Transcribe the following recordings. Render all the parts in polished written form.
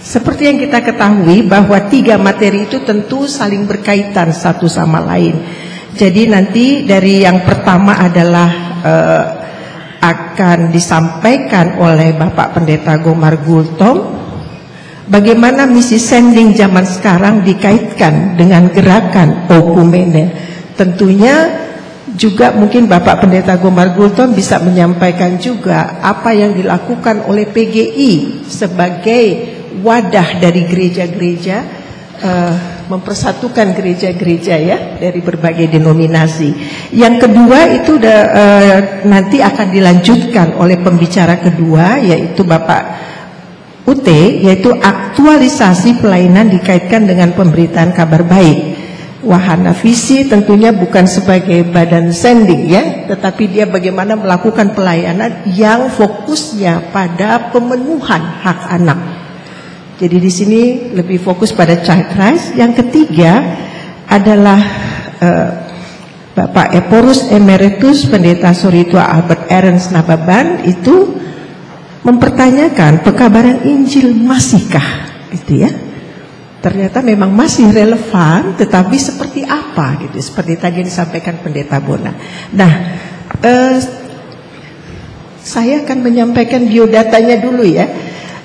Seperti yang kita ketahui bahwa 3 materi itu tentu saling berkaitan satu sama lain. Jadi nanti dari yang pertama adalah akan disampaikan oleh Bapak Pendeta Gomar Gultom, bagaimana misi sending zaman sekarang dikaitkan dengan gerakan okumene. Tentunya juga mungkin Bapak Pendeta Gomar Gultom bisa menyampaikan juga apa yang dilakukan oleh PGI sebagai wadah dari gereja-gereja, mempersatukan gereja-gereja ya dari berbagai denominasi. Yang kedua itu nanti akan dilanjutkan oleh pembicara kedua, yaitu Bapak UT, yaitu aktualisasi pelayanan dikaitkan dengan pemberitaan kabar baik. Wahana Visi tentunya bukan sebagai badan sending ya, tetapi dia bagaimana melakukan pelayanan yang fokusnya pada pemenuhan hak anak. Jadi di sini lebih fokus pada child rights. Yang ketiga adalah Bapak Eporus Emeritus Pendeta Soritua Albert Ernst Nababan itu mempertanyakan pekabaran Injil masihkah, gitu ya. Ternyata memang masih relevan, tetapi seperti apa gitu, seperti tadi yang disampaikan Pendeta Bona. Nah, saya akan menyampaikan biodatanya dulu ya.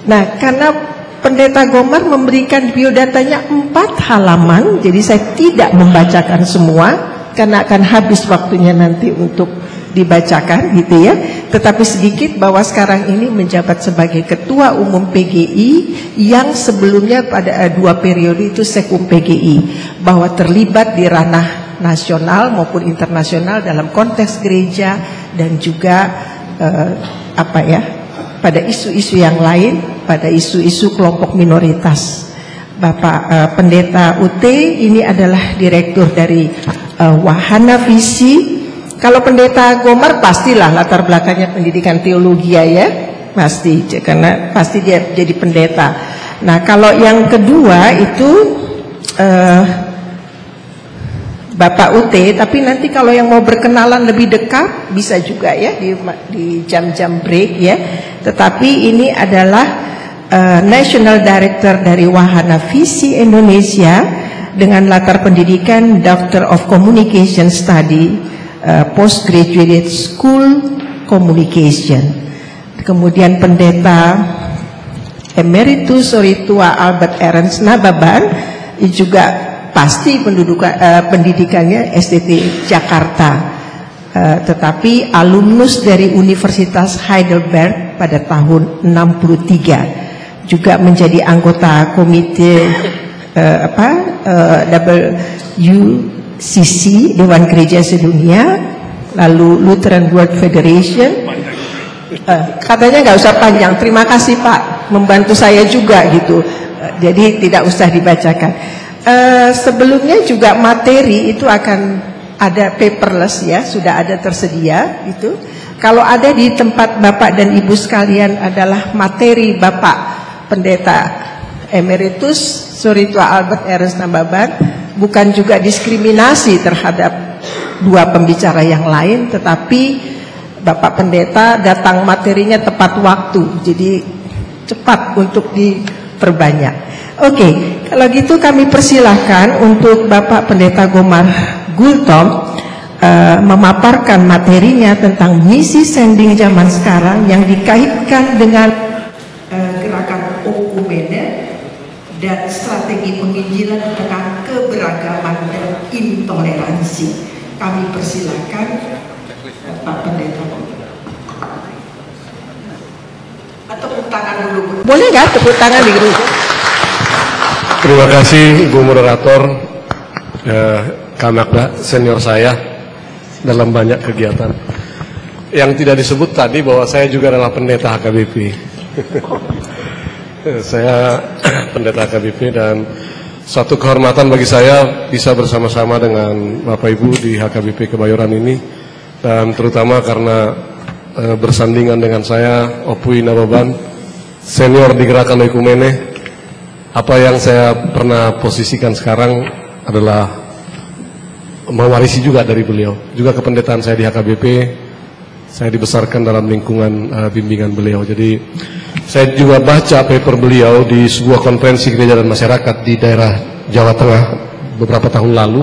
Nah, karena Pendeta Gomar memberikan biodatanya 4 halaman, jadi saya tidak membacakan semua karena akan habis waktunya nanti untuk dibacakan gitu ya. Tetapi sedikit bahwa sekarang ini menjabat sebagai Ketua Umum PGI yang sebelumnya pada 2 periode itu Sekum PGI, bahwa terlibat di ranah nasional maupun internasional dalam konteks gereja dan juga pada isu-isu yang lain, pada isu-isu kelompok minoritas. Bapak Pendeta UT ini adalah direktur dari Wahana Visi. Kalau Pendeta Gomar pastilah latar belakangnya pendidikan teologi ya, pasti, karena pasti dia jadi pendeta. Nah, kalau yang kedua itu Bapak UT, tapi nanti kalau yang mau berkenalan lebih dekat bisa juga ya di jam-jam break ya. Tetapi ini adalah National Director dari Wahana Visi Indonesia dengan latar pendidikan Doctor of Communication Study, Postgraduate School Communication. Kemudian Pendeta Emeritus Soritua Albert Ernst Nababan juga pasti pendidikannya STT Jakarta, tetapi alumnus dari Universitas Heidelberg pada tahun 63, juga menjadi anggota komite WCC Dewan Gereja Sedunia, lalu Lutheran World Federation. Katanya nggak usah panjang, terima kasih Pak membantu saya juga gitu, jadi tidak usah dibacakan. Sebelumnya juga materi itu akan ada paperless ya, sudah ada tersedia itu. Kalau ada di tempat Bapak dan Ibu sekalian adalah materi Bapak Pendeta Emeritus Soritua Albert Ernst Nababan, bukan juga diskriminasi terhadap 2 pembicara yang lain, tetapi Bapak Pendeta datang materinya tepat waktu, jadi cepat untuk diperbanyak. Oke, kalau gitu kami persilahkan untuk Bapak Pendeta Gomar Gultom memaparkan materinya tentang misi sending zaman sekarang yang dikaitkan dengan gerakan okumene dan strategi penginjilan di tengah keberagaman dan intoleransi. Kami persilahkan Pak Pendeta. Tepuk tangan dulu. Boleh nggak tepuk tangan di grup? Terima kasih Ibu Moderator, Kanakda senior saya dalam banyak kegiatan. Yang tidak disebut tadi bahwa saya juga adalah pendeta HKBP. Saya pendeta HKBP dan suatu kehormatan bagi saya bisa bersama-sama dengan Bapak Ibu di HKBP Kebayoran ini, dan terutama karena bersandingan dengan saya Opui Nababan, senior di Gerakan Okumene. Apa yang saya pernah posisikan sekarang adalah mewarisi juga dari beliau. Juga kependetaan saya di HKBP, saya dibesarkan dalam lingkungan bimbingan beliau. Jadi Saya juga baca paper beliau di sebuah konferensi gereja dan masyarakat di daerah Jawa Tengah beberapa tahun lalu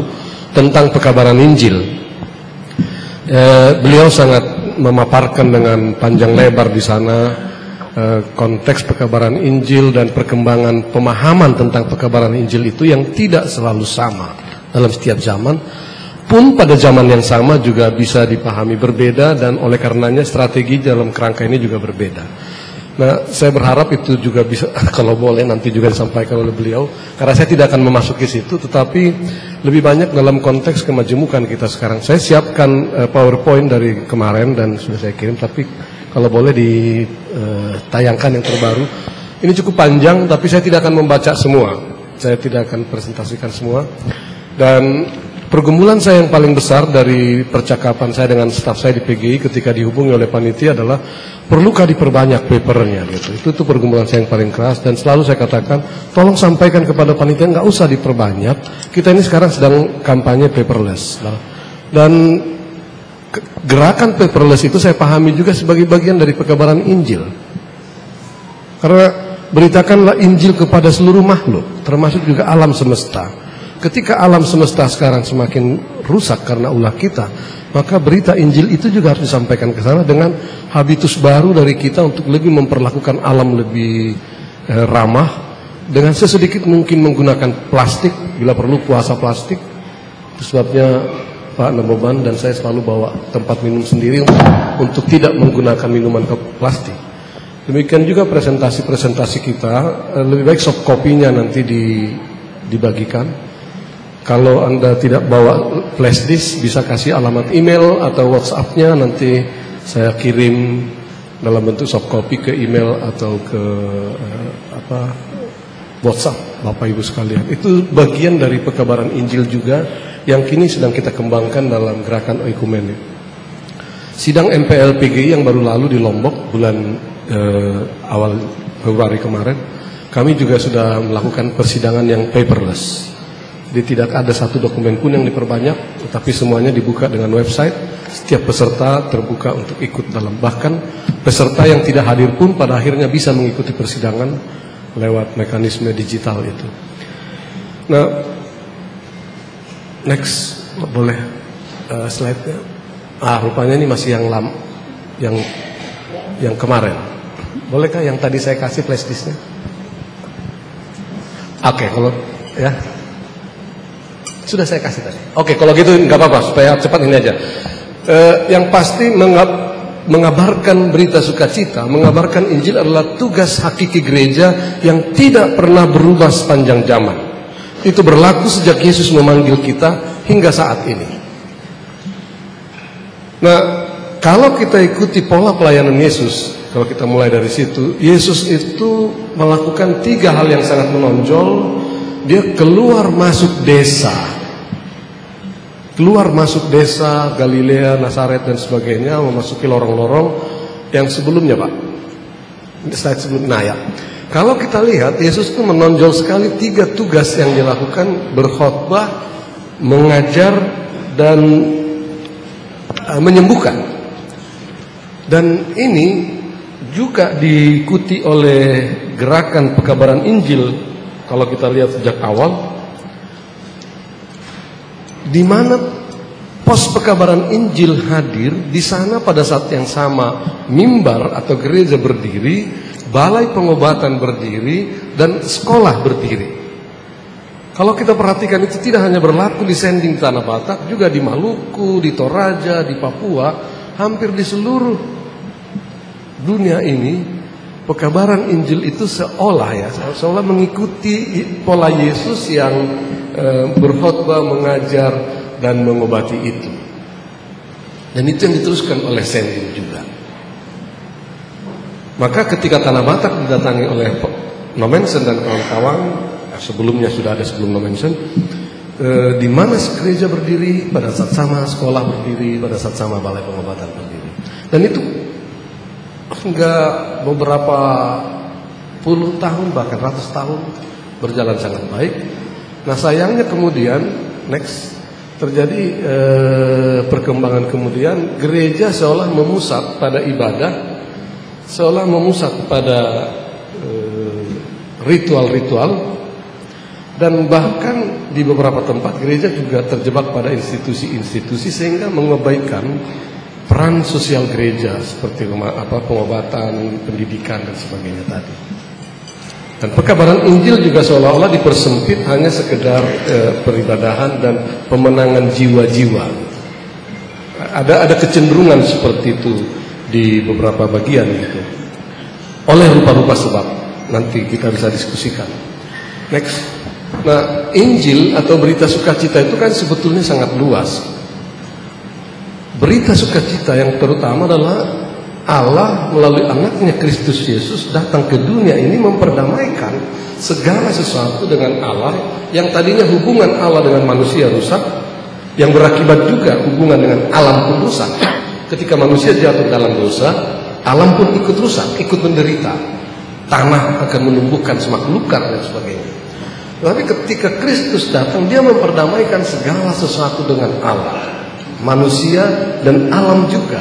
tentang pekabaran Injil. Beliau sangat memaparkan dengan panjang lebar di sana konteks pekabaran Injil dan perkembangan pemahaman tentang pekabaran Injil itu yang tidak selalu sama dalam setiap zaman, pun pada zaman yang sama juga bisa dipahami berbeda, dan oleh karenanya strategi dalam kerangka ini juga berbeda. Nah, saya berharap itu juga bisa, kalau boleh nanti juga disampaikan oleh beliau, karena saya tidak akan memasuki situ, tetapi lebih banyak dalam konteks kemajemukan kita sekarang. Saya siapkan PowerPoint dari kemarin dan sudah saya kirim, tapi kalau boleh ditayangkan yang terbaru. Ini cukup panjang, tapi saya tidak akan membaca semua. Saya tidak akan presentasikan semua. Dan pergumulan saya yang paling besar dari percakapan saya dengan staf saya di PGI ketika dihubungi oleh panitia adalah perlukah diperbanyak papernya gitu. Itu pergumulan saya yang paling keras, dan selalu saya katakan tolong sampaikan kepada panitia nggak usah diperbanyak. Kita ini sekarang sedang kampanye paperless. Dan gerakan paperless itu saya pahami juga sebagai bagian dari pekabaran Injil. Karena beritakanlah Injil kepada seluruh makhluk, termasuk juga alam semesta. Ketika alam semesta sekarang semakin rusak karena ulah kita, maka berita Injil itu juga harus disampaikan ke sana dengan habitus baru dari kita untuk lebih memperlakukan alam lebih ramah, dengan sesedikit mungkin menggunakan plastik, bila perlu puasa plastik. Itu sebabnya Pak Naboban dan saya selalu bawa tempat minum sendiri untuk tidak menggunakan minuman ke plastik. Demikian juga presentasi-presentasi kita, lebih baik soft copy-nya nanti dibagikan. Kalau Anda tidak bawa flash disk, bisa kasih alamat email atau WhatsApp-nya, nanti saya kirim dalam bentuk soft copy ke email atau ke WhatsApp Bapak Ibu sekalian. Itu bagian dari pekabaran Injil juga yang kini sedang kita kembangkan dalam gerakan oikumene. Sidang MPL PGI yang baru lalu di Lombok bulan awal Februari kemarin, kami juga sudah melakukan persidangan yang paperless. Jadi tidak ada satu dokumen pun yang diperbanyak, tetapi semuanya dibuka dengan website. Setiap peserta terbuka untuk ikut dalam, bahkan peserta yang tidak hadir pun pada akhirnya bisa mengikuti persidangan lewat mekanisme digital itu. Nah, next, boleh slide-nya. Rupanya ini masih yang kemarin. Bolehkah yang tadi saya kasih flash disk-nya? Oke, kalau ya. Sudah saya kasih tadi. Oke, kalau gitu nggak apa-apa, supaya cepat ini aja. Yang pasti mengabarkan berita sukacita, mengabarkan Injil adalah tugas hakiki gereja yang tidak pernah berubah sepanjang zaman. Itu berlaku sejak Yesus memanggil kita hingga saat ini. Nah, kalau kita ikuti pola pelayanan Yesus, kalau kita mulai dari situ, Yesus itu melakukan 3 hal yang sangat menonjol. Dia keluar masuk desa, Galilea, Nazaret dan sebagainya, memasuki lorong-lorong yang sebelumnya, Pak. Slide sebelumnya. Nah ya, kalau kita lihat Yesus itu menonjol sekali 3 tugas yang dilakukan: berkhotbah, mengajar, dan menyembuhkan. Dan ini juga diikuti oleh gerakan pekabaran Injil. Kalau kita lihat sejak awal, di mana pos pekabaran Injil hadir, di sana pada saat yang sama mimbar atau gereja berdiri, balai pengobatan berdiri, dan sekolah berdiri. Kalau kita perhatikan, itu tidak hanya berlaku di Sending Tanah Batak, juga di Maluku, di Toraja, di Papua, hampir di seluruh dunia ini. Pekabaran Injil itu seolah mengikuti pola Yesus yang berkhotbah, mengajar, dan mengobati itu. Dan itu yang diteruskan oleh Sending juga. Maka ketika Tanah Batak didatangi oleh Nomensen dan kawan-kawan, sebelumnya sudah ada sebelum Nomensen, di mana gereja berdiri, pada saat sama sekolah berdiri, pada saat sama balai pengobatan berdiri. Dan itu hingga beberapa puluh tahun, bahkan ratus tahun berjalan sangat baik. Nah, sayangnya kemudian terjadi perkembangan kemudian, gereja seolah memusat pada ibadah seolah memusat pada ritual-ritual, dan bahkan di beberapa tempat gereja juga terjebak pada institusi-institusi sehingga mengabaikan peran sosial gereja seperti pengobatan, pendidikan dan sebagainya tadi. Dan pekabaran Injil juga seolah-olah dipersempit hanya sekedar peribadahan dan pemenangan jiwa-jiwa. Ada kecenderungan seperti itu di beberapa bagian gitu. Oleh rupa-rupa sebab, nanti kita bisa diskusikan. Next. Nah, Injil atau berita sukacita itu kan sebetulnya sangat luas. Berita sukacita yang terutama adalah Allah melalui anaknya Kristus Yesus datang ke dunia ini memperdamaikan segala sesuatu dengan Allah yang tadinya hubungan Allah dengan manusia rusak, yang berakibat juga hubungan dengan alam pun rusak. Ketika manusia jatuh dalam dosa, alam pun ikut rusak, ikut menderita. Tanah akan menumbuhkan semak belukar dan sebagainya. Tapi ketika Kristus datang, dia memperdamaikan segala sesuatu dengan Allah, manusia dan alam juga.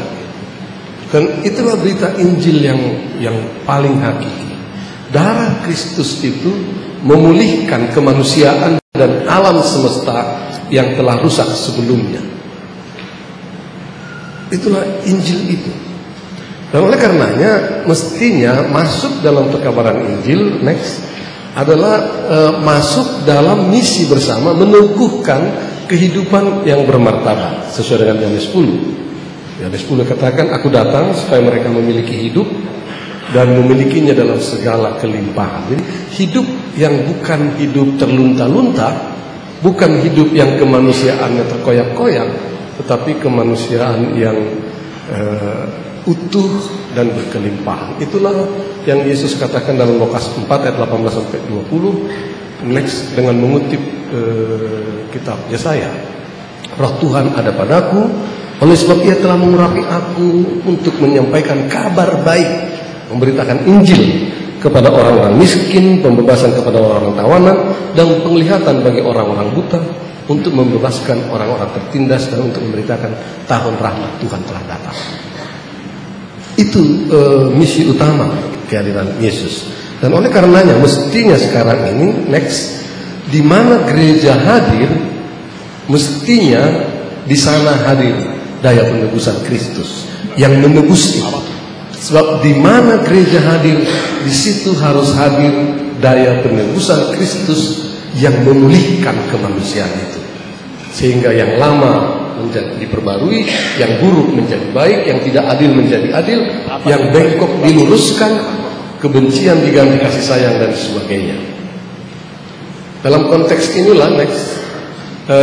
Dan itulah berita Injil yang paling hakiki. Darah Kristus itu memulihkan kemanusiaan dan alam semesta yang telah rusak sebelumnya. Itulah Injil itu. Dan oleh karenanya mestinya masuk dalam pekabaran Injil adalah masuk dalam misi bersama meneguhkan kehidupan yang bermartabat sesuai dengan Yohanes 10. Yohanes 10 katakan, aku datang supaya mereka memiliki hidup dan memilikinya dalam segala kelimpahan. Jadi hidup yang bukan hidup terlunta-lunta, bukan hidup yang kemanusiaannya terkoyak-koyak, tetapi kemanusiaan yang utuh dan berkelimpahan. Itulah yang Yesus katakan dalam Lukas 4 ayat 18-20. Next, dengan mengutip kitab Yesaya, Roh Tuhan ada padaku, oleh sebab ia telah mengurapi aku untuk menyampaikan kabar baik, memberitakan Injil kepada orang-orang miskin, pembebasan kepada orang-orang tawanan, dan penglihatan bagi orang-orang buta, untuk membebaskan orang-orang tertindas, dan untuk memberitakan tahun rahmat Tuhan telah datang. Itu misi utama kehadiran Yesus. Dan oleh karenanya mestinya sekarang ini di mana gereja hadir, mestinya di sana hadir daya penebusan Kristus yang menebus itu. Sebab di mana gereja hadir, di situ harus hadir daya penebusan Kristus yang memulihkan kemanusiaan itu. Sehingga yang lama menjadi diperbarui, yang buruk menjadi baik, yang tidak adil menjadi adil, yang bengkok diluruskan, kebencian diganti kasih sayang dan sebagainya. Dalam konteks inilah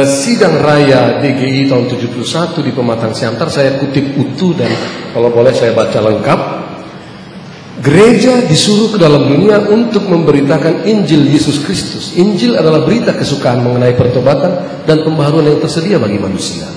sidang raya DGI tahun 71 di Pematang Siantar, saya kutip utuh dan kalau boleh saya baca lengkap. Gereja disuruh ke dalam dunia untuk memberitakan Injil Yesus Kristus. Injil adalah berita kesukaan mengenai pertobatan dan pembaharuan yang tersedia bagi manusia,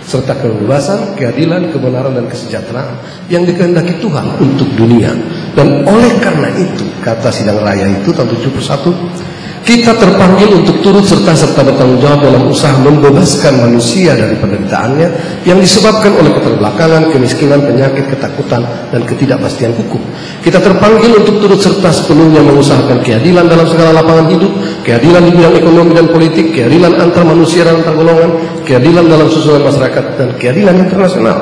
serta kebebasan, keadilan, kebenaran dan kesejahteraan yang dikehendaki Tuhan untuk dunia. Dan oleh karena itu, kata sidang raya itu tahun 71, kita terpanggil untuk turut serta bertanggung jawab dalam usaha membebaskan manusia dari penderitaannya yang disebabkan oleh keterbelakangan, kemiskinan, penyakit, ketakutan, dan ketidakpastian hukum. Kita terpanggil untuk turut serta sepenuhnya mengusahakan keadilan dalam segala lapangan hidup, keadilan di bidang ekonomi dan politik, keadilan antar manusia dan antar golongan, keadilan dalam susunan masyarakat, dan keadilan internasional.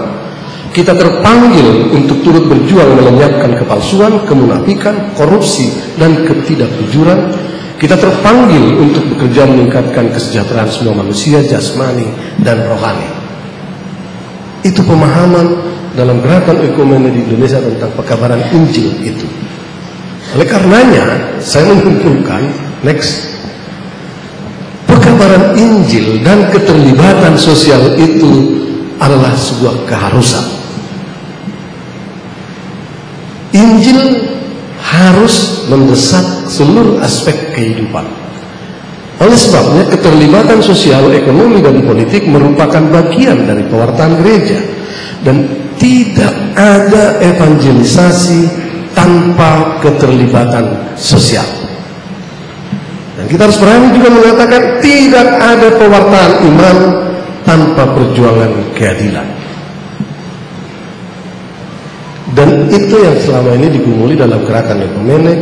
Kita terpanggil untuk turut berjuang melenyapkan kepalsuan, kemunafikan, korupsi, dan ketidakjujuran. Kita terpanggil untuk bekerja meningkatkan kesejahteraan semua manusia, jasmani dan rohani. Itu pemahaman dalam gerakan ekumene di Indonesia tentang pekabaran Injil itu. Oleh karenanya, saya menyimpulkan, pekabaran Injil dan keterlibatan sosial itu adalah sebuah keharusan. Injil harus mendesak seluruh aspek kehidupan. Oleh sebabnya keterlibatan sosial, ekonomi, dan politik merupakan bagian dari pewartaan gereja. Dan tidak ada evangelisasi tanpa keterlibatan sosial. Dan kita harus berani juga mengatakan tidak ada pewartaan iman tanpa perjuangan keadilan. Dan itu yang selama ini digumuli dalam gerakan Ecumene,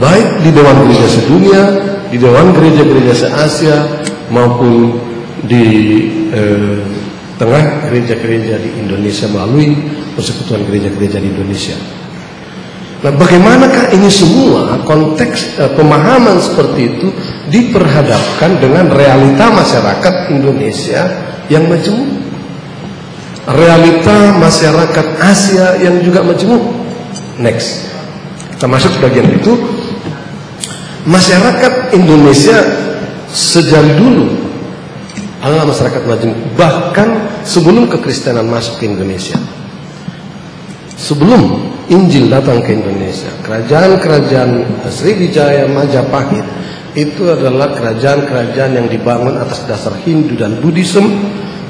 baik di Dewan Gereja Sedunia, di Dewan Gereja-Gereja se-Asia, maupun di tengah gereja-gereja di Indonesia melalui Persekutuan Gereja-Gereja di Indonesia. Nah, bagaimanakah ini semua konteks pemahaman seperti itu diperhadapkan dengan realita masyarakat Indonesia yang majemuk, realita masyarakat Asia yang juga majemuk. Next, kita masuk bagian itu. Masyarakat Indonesia sejak dulu adalah masyarakat majemuk, bahkan sebelum kekristenan masuk ke Indonesia. Sebelum Injil datang ke Indonesia, kerajaan-kerajaan Sriwijaya, Majapahit itu adalah kerajaan-kerajaan yang dibangun atas dasar Hindu dan Buddhism.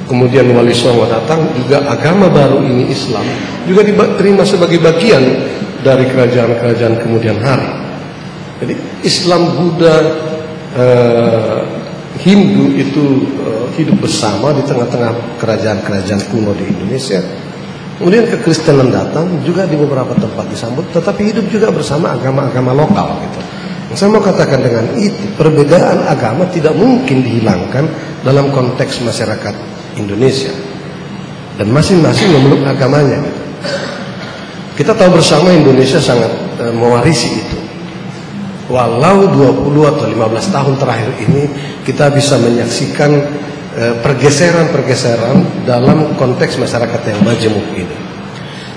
Kemudian Wali Songo datang, juga agama baru ini Islam juga diterima sebagai bagian dari kerajaan-kerajaan kemudian hari. Jadi Islam, Buddha, Hindu itu hidup bersama di tengah-tengah kerajaan-kerajaan kuno di Indonesia. Kemudian kekristenan datang juga di beberapa tempat disambut, tetapi hidup juga bersama agama-agama lokal gitu. Yang saya mau katakan dengan itu, perbedaan agama tidak mungkin dihilangkan dalam konteks masyarakat Indonesia, dan masing-masing memeluk agamanya gitu. Kita tahu bersama Indonesia sangat mewarisi itu. Walau 20 atau 15 tahun terakhir ini kita bisa menyaksikan pergeseran-pergeseran dalam konteks masyarakat yang majemuk ini.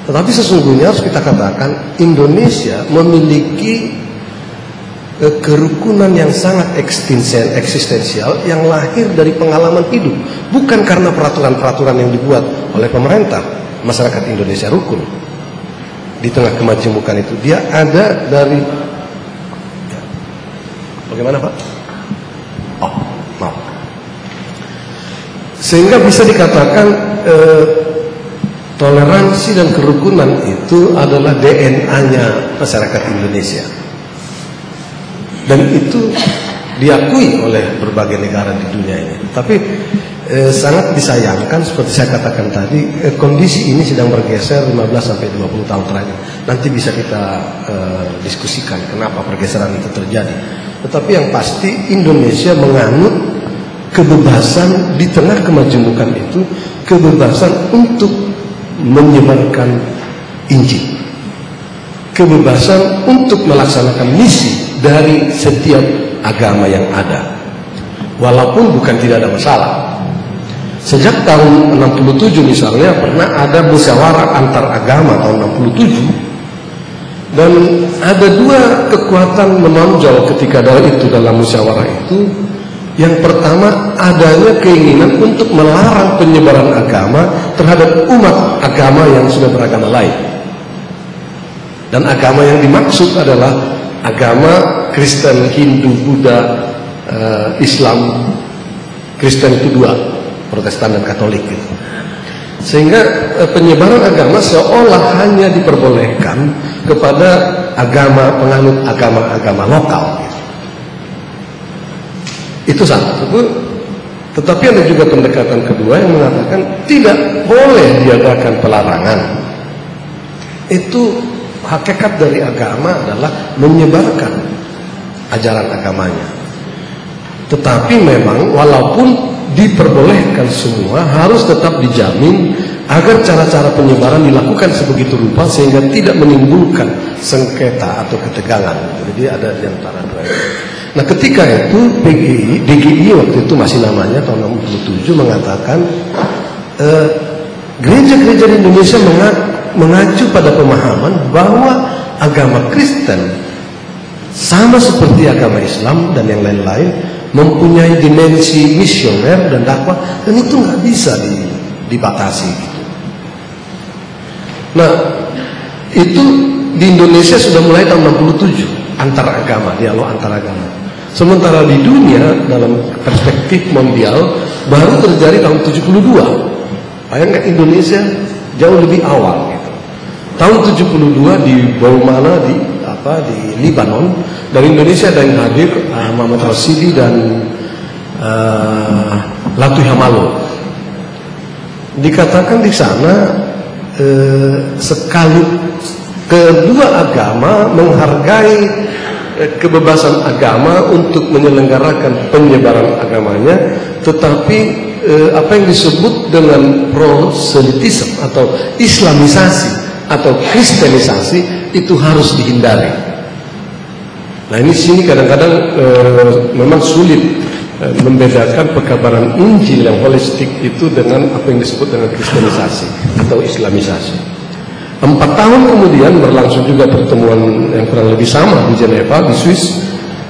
Tetapi sesungguhnya harus kita katakan Indonesia memiliki kerukunan yang sangat eksistensial yang lahir dari pengalaman hidup, bukan karena peraturan-peraturan yang dibuat oleh pemerintah. Masyarakat Indonesia rukun di tengah kemajemukan itu. Dia ada dari bagaimana Pak? Oh, maaf. Sehingga bisa dikatakan toleransi dan kerukunan itu adalah DNA-nya masyarakat Indonesia, dan itu diakui oleh berbagai negara di dunia ini. Tapi sangat disayangkan seperti saya katakan tadi, kondisi ini sedang bergeser 15-20 tahun terakhir. Nanti bisa kita diskusikan kenapa pergeseran itu terjadi. Tetapi yang pasti Indonesia menganut kebebasan di tengah kemajemukan itu, kebebasan untuk menyebarkan Injil, kebebasan untuk melaksanakan misi dari setiap agama yang ada, walaupun bukan tidak ada masalah. Sejak tahun 67 misalnya pernah ada musyawarah antar agama tahun 67, dan ada dua kekuatan menonjol ketika dalam musyawarah itu. Yang pertama, adanya keinginan untuk melarang penyebaran agama terhadap umat agama yang sudah beragama lain. Dan agama yang dimaksud adalah agama Kristen, Hindu, Buddha, Islam. Kristen itu dua, Protestan dan Katolik gitu. Sehingga penyebaran agama seolah hanya diperbolehkan kepada agama penganut agama-agama lokal gitu. Itu satu. Tetapi ada juga pendekatan kedua yang mengatakan tidak boleh diadakan pelarangan. Itu hakikat dari agama adalah menyebarkan ajaran agamanya. Tetapi memang walaupun diperbolehkan semua, harus tetap dijamin agar cara-cara penyebaran dilakukan sebegitu rupa sehingga tidak menimbulkan sengketa atau ketegangan. Jadi ada di antara dua itu. Nah, ketika itu DGI waktu itu masih namanya tahun 67 mengatakan gereja-gereja di Indonesia mengacu pada pemahaman bahwa agama Kristen sama seperti agama Islam dan yang lain-lain mempunyai dimensi misioner dan dakwah, dan itu nggak bisa dibatasi gitu. Nah, itu di Indonesia sudah mulai tahun 67 antar agama, dialog antar agama. Sementara di dunia dalam perspektif mondial baru terjadi tahun 72. Bayangkan Indonesia jauh lebih awal gitu. Tahun 72 di Baumana di Libanon, dari Indonesia ada yang hadir Muhammad Rasidi dan Latuh Hamalo. Dikatakan di sana Kedua agama menghargai kebebasan agama untuk menyelenggarakan penyebaran agamanya, tetapi apa yang disebut dengan proselitisme atau islamisasi atau kristenisasi itu harus dihindari. Nah, ini sini kadang-kadang memang sulit membedakan pekabaran Injil yang holistik itu dengan apa yang disebut dengan kristenisasi atau islamisasi. 4 tahun kemudian berlangsung juga pertemuan yang kurang lebih sama di Jeneva, di Swiss,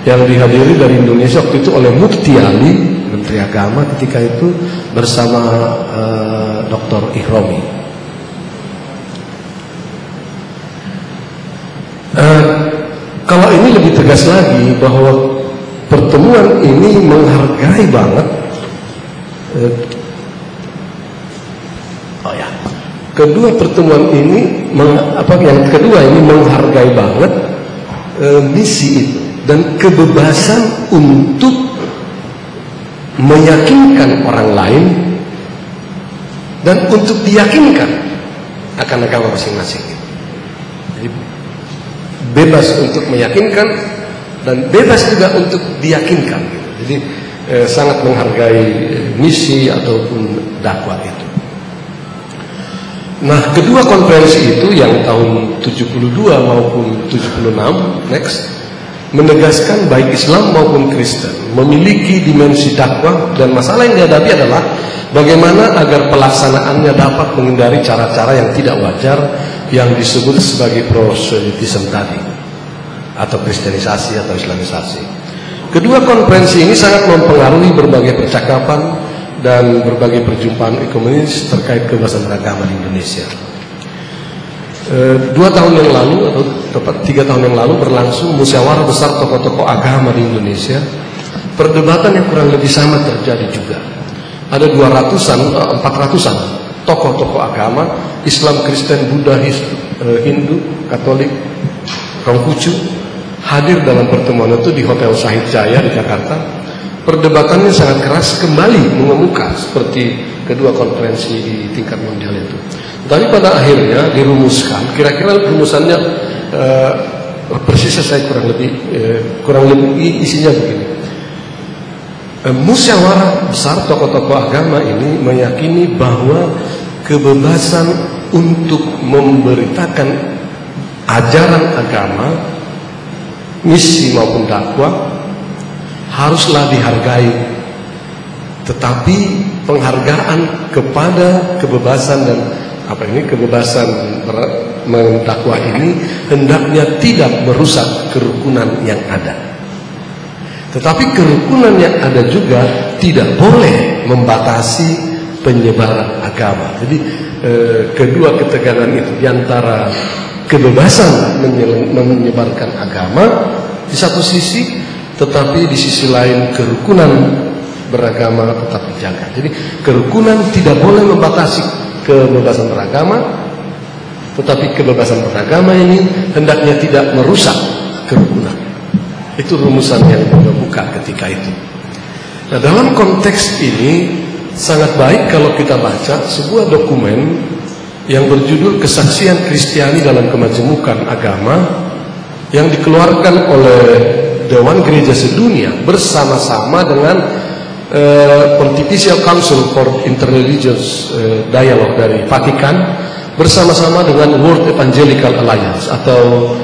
yang dihadiri dari Indonesia waktu itu oleh Mufti Ali, Menteri Agama ketika itu, bersama Dr. Ihromi. Kalau ini lebih tegas lagi bahwa pertemuan ini menghargai banget kedua pertemuan ini yang kedua ini menghargai banget misi itu dan kebebasan untuk meyakinkan orang lain dan untuk diyakinkan akan agama masing-masing. Jadi bebas untuk meyakinkan dan bebas juga untuk diyakinkan. Jadi sangat menghargai misi ataupun dakwah itu. Nah, kedua konferensi itu yang tahun 72 maupun 76 next menegaskan baik Islam maupun Kristen memiliki dimensi dakwah, dan masalah yang dihadapi adalah bagaimana agar pelaksanaannya dapat menghindari cara-cara yang tidak wajar yang disebut sebagai proselitisme tadi atau kristenisasi atau islamisasi. Kedua konferensi ini sangat mempengaruhi berbagai percakapan dan berbagai perjumpaan ekumenis terkait kebebasan beragama di Indonesia. 2 tahun yang lalu atau tepat 3 tahun yang lalu berlangsung musyawarah besar tokoh-tokoh agama di Indonesia. Perdebatan yang kurang lebih sama terjadi juga. Ada 400-an tokoh-tokoh agama, Islam, Kristen, Buddha, Hindu, Katolik, Konghucu hadir dalam pertemuan itu di Hotel Syahid Jaya di Jakarta. Perdebatannya sangat keras, kembali mengemuka seperti kedua konferensi di tingkat mondial itu. Tapi pada akhirnya dirumuskan, kira-kira rumusannya persisnya saya kurang lebih isinya begini. Musyawarah besar tokoh-tokoh agama ini meyakini bahwa kebebasan untuk memberitakan ajaran agama, misi maupun dakwah haruslah dihargai, tetapi penghargaan kepada kebebasan dan kebebasan mendakwah ini hendaknya tidak merusak kerukunan yang ada. Tetapi kerukunan yang ada juga tidak boleh membatasi penyebaran agama. Jadi kedua ketegangan itu di antara kebebasan menyebarkan agama di satu sisi, tetapi di sisi lain kerukunan beragama tetap dijaga. Jadi kerukunan tidak boleh membatasi kebebasan beragama, tetapi kebebasan beragama ini hendaknya tidak merusak kerukunan. Itu rumusan yang dibuka ketika itu. Nah, dalam konteks ini sangat baik kalau kita baca sebuah dokumen yang berjudul Kesaksian Kristiani dalam Kemajemukan Agama yang dikeluarkan oleh Dewan Gereja Sedunia bersama-sama dengan Pontifical Council for Interreligious Dialogue dari Vatikan, bersama-sama dengan World Evangelical Alliance atau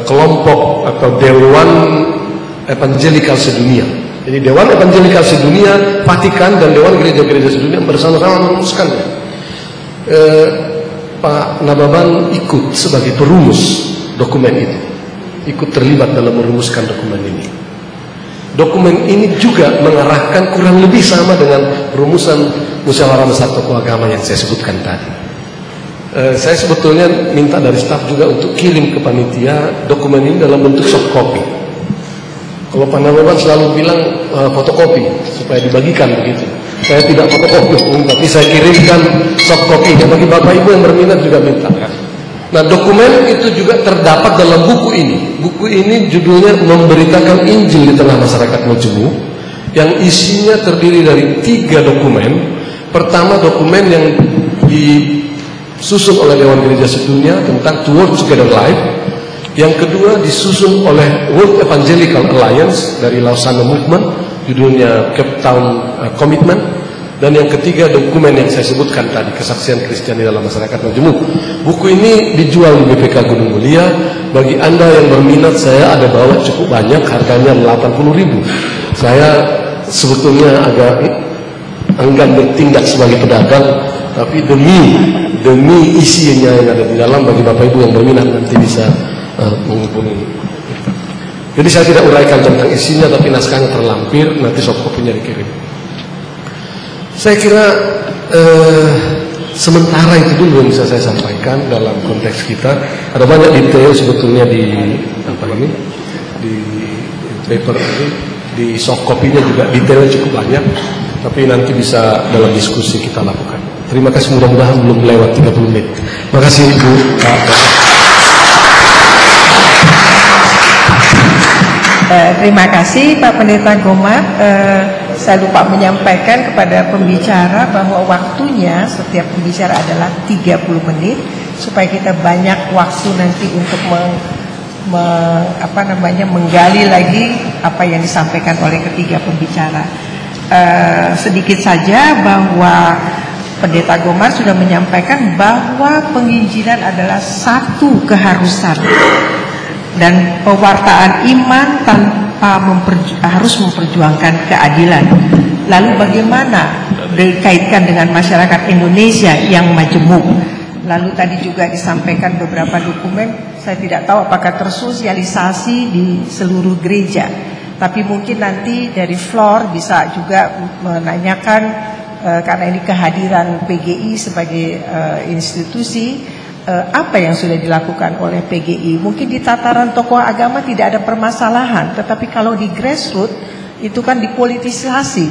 kelompok atau Dewan Evangelical Sedunia. Jadi Dewan Evangelical Sedunia, Vatikan dan Dewan Gereja-Gereja Sedunia bersama-sama merumuskannya. Pak Nababan ikut sebagai perumus dokumen itu, ikut terlibat dalam merumuskan dokumen ini. Dokumen ini juga mengarahkan kurang lebih sama dengan rumusan musyawarah besar tokoh agama yang saya sebutkan tadi. Saya sebetulnya minta dari staf juga untuk kirim ke panitia dokumen ini dalam bentuk soft copy. Kalau Pak Nababan selalu bilang fotokopi supaya dibagikan begitu. Saya tidak fotokopi, tapi saya kirimkan soft copy. Bagi Bapak Ibu yang berminat juga minta. Nah, dokumen itu juga terdapat dalam buku ini. Buku ini judulnya Memberitakan Injil di Tengah Masyarakat Majemuk, yang isinya terdiri dari 3 dokumen. Pertama, dokumen yang disusun oleh Dewan Gereja Sedunia tentang To Work Together Life. Yang kedua disusun oleh World Evangelical Alliance dari Lausanne Movement, judulnya Cape Town Commitment. Dan yang ketiga dokumen yang saya sebutkan tadi, Kesaksian Kristiani dalam Masyarakat Majemuk. Buku ini dijual di BPK Gunung Mulia. Bagi Anda yang berminat, saya ada bawa cukup banyak, harganya 80.000. Saya sebetulnya agak enggan bertindak sebagai pedagang, tapi demi isinya yang ada di dalam, bagi Bapak Ibu yang berminat nanti bisa menghubungi. Jadi saya tidak uraikan tentang isinya, tapi naskahnya terlampir, nanti soft copy-nya dikirim. Saya kira sementara itu dulu yang bisa saya sampaikan dalam konteks kita. Ada banyak detail sebetulnya di di paper ini, di soft copy-nya juga detailnya cukup banyak, tapi nanti bisa dalam diskusi kita lakukan. Terima kasih, mudah-mudahan belum lewat 30 menit. Terima kasih Ibu. Terima kasih Pak Pendeta Gomar. Saya lupa menyampaikan kepada pembicara bahwa waktunya setiap pembicara adalah 30 menit supaya kita banyak waktu nanti untuk menggali lagi apa yang disampaikan oleh ketiga pembicara. Sedikit saja bahwa Pendeta Gomar sudah menyampaikan bahwa penginjilan adalah satu keharusan. Dan pewartaan iman tanpa harus memperjuangkan keadilan. Lalu bagaimana dikaitkan dengan masyarakat Indonesia yang majemuk? Lalu tadi juga disampaikan beberapa dokumen, saya tidak tahu apakah tersosialisasi di seluruh gereja. Tapi mungkin nanti dari floor bisa juga menanyakan, karena ini kehadiran PGI sebagai institusi, apa yang sudah dilakukan oleh PGI. Mungkin di tataran tokoh agama tidak ada permasalahan, tetapi kalau di grassroots itu kan dipolitisasi,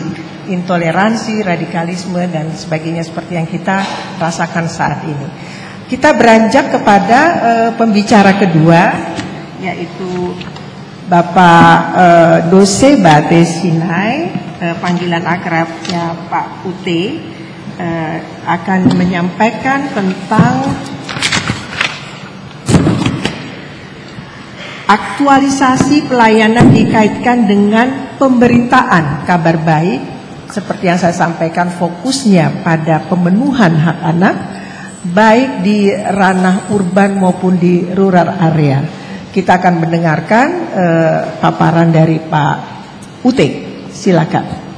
intoleransi, radikalisme dan sebagainya seperti yang kita rasakan saat ini. Kita beranjak kepada pembicara kedua, yaitu Bapak Dose Bate Sinai, panggilan akrabnya Pak Ute, akan menyampaikan tentang aktualisasi pelayanan dikaitkan dengan pemberitaan kabar baik. Seperti yang saya sampaikan, fokusnya pada pemenuhan hak anak, baik di ranah urban maupun di rural area. Kita akan mendengarkan paparan dari Pak Ute. Silakan.